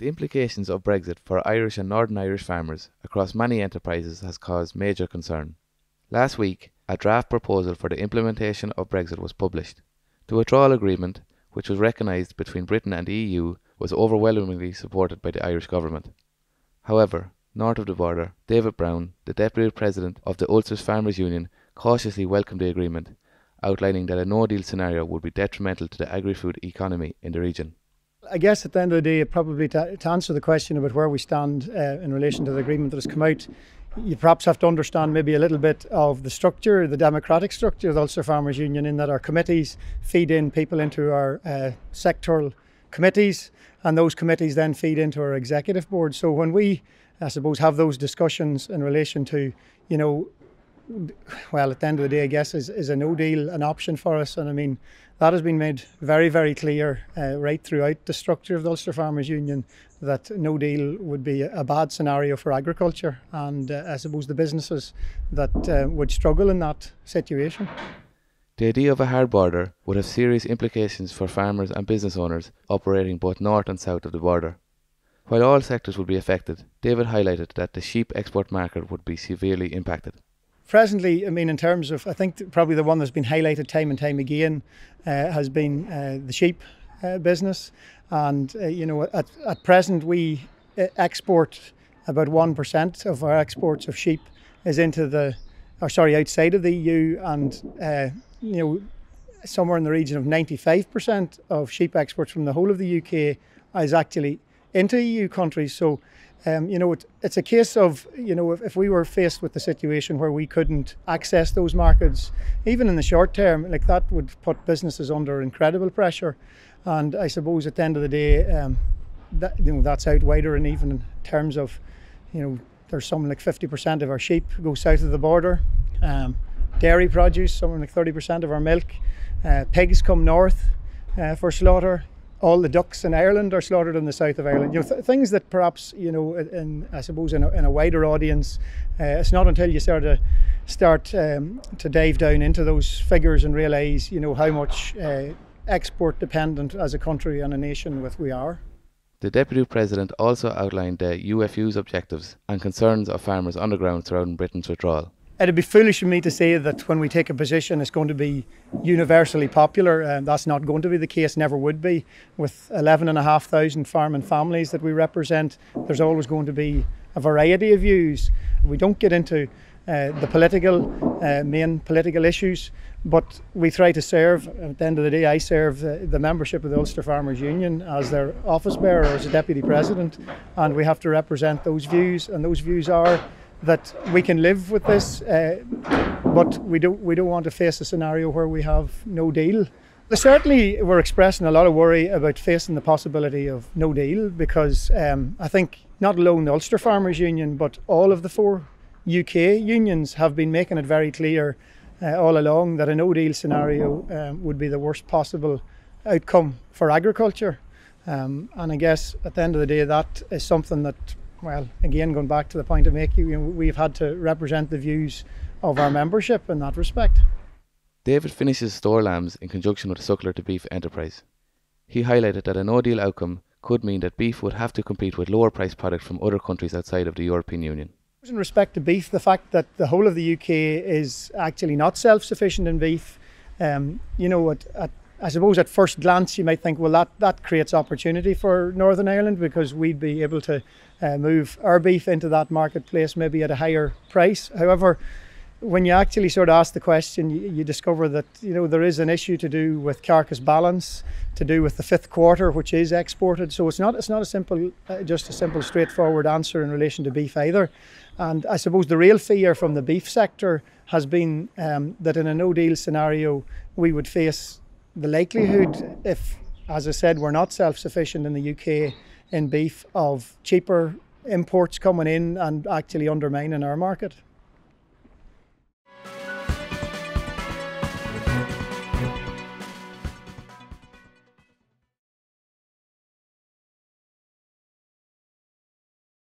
The implications of Brexit for Irish and Northern Irish farmers across many enterprises has caused major concern. Last week, a draft proposal for the implementation of Brexit was published. The withdrawal agreement, which was recognised between Britain and the EU, was overwhelmingly supported by the Irish government. However, north of the border, David Browne, the Deputy President of the Ulster Farmers Union, cautiously welcomed the agreement, outlining that a no-deal scenario would be detrimental to the agri-food economy in the region. I guess at the end of the day, probably to answer the question about where we stand in relation to the agreement that has come out, you perhaps have to understand maybe a little bit of the structure, the democratic structure of the Ulster Farmers Union, in that our committees feed in people into our sectoral committees, and those committees then feed into our executive board. So when we, I suppose, have those discussions in relation to, well, at the end of the day, I guess, is a no deal an option for us? And I mean, that has been made very, very clear right throughout the structure of the Ulster Farmers Union, that no deal would be a bad scenario for agriculture and I suppose the businesses that would struggle in that situation. The idea of a hard border would have serious implications for farmers and business owners operating both north and south of the border. While all sectors would be affected, David highlighted that the sheep export market would be severely impacted. Presently, I mean, in terms of, I think probably the one that's been highlighted time and time again has been the sheep business. And, at present we export about 1% of our exports of sheep is outside of the EU, and, somewhere in the region of 95% of sheep exports from the whole of the UK is actually into EU countries. So, it's a case of, if we were faced with the situation where we couldn't access those markets, even in the short term, like that would put businesses under incredible pressure. And I suppose at the end of the day, that's out wider, and even in terms of, there's something like 50% of our sheep go south of the border. Dairy produce, something like 30% of our milk. Pigs come north for slaughter. All the ducks in Ireland are slaughtered in the south of Ireland. Things that perhaps, in a wider audience, it's not until you start to dive down into those figures and realise, how much export dependent as a country and a nation we are. The Deputy President also outlined the UFU's objectives and concerns of farmers on the ground surrounding Britain's withdrawal. It'd be foolish of me to say that when we take a position it's going to be universally popular. That's not going to be the case, never would be. With 11,500 farming families that we represent, there's always going to be a variety of views. We don't get into the main political issues, but we try to serve. At the end of the day, I serve the membership of the Ulster Farmers Union as their office bearer, as a deputy president, and we have to represent those views, and those views are that we can live with this, but we don't want to face a scenario where we have no deal. Certainly we're expressing a lot of worry about facing the possibility of no deal, because I think not alone the Ulster Farmers Union, but all of the 4 UK unions have been making it very clear all along that a no deal scenario would be the worst possible outcome for agriculture. And I guess at the end of the day, that is something that, well, again, going back to the point of making, we've had to represent the views of our membership in that respect. David finishes store lambs in conjunction with the suckler to beef enterprise. He highlighted that a no-deal outcome could mean that beef would have to compete with lower-priced products from other countries outside of the European Union. In respect to beef, the fact that the whole of the UK is actually not self-sufficient in beef, I suppose at first glance you might think, well, that creates opportunity for Northern Ireland, because we'd be able to move our beef into that marketplace maybe at a higher price. However, when you actually sort of ask the question, you discover that there is an issue to do with carcass balance, to do with the 5th quarter, which is exported. So it's not a simple, just a simple, straightforward answer in relation to beef either. And I suppose the real fear from the beef sector has been that in a no-deal scenario we would face the likelihood, if, as I said, we're not self-sufficient in the UK in beef, of cheaper imports coming in and actually undermining our market.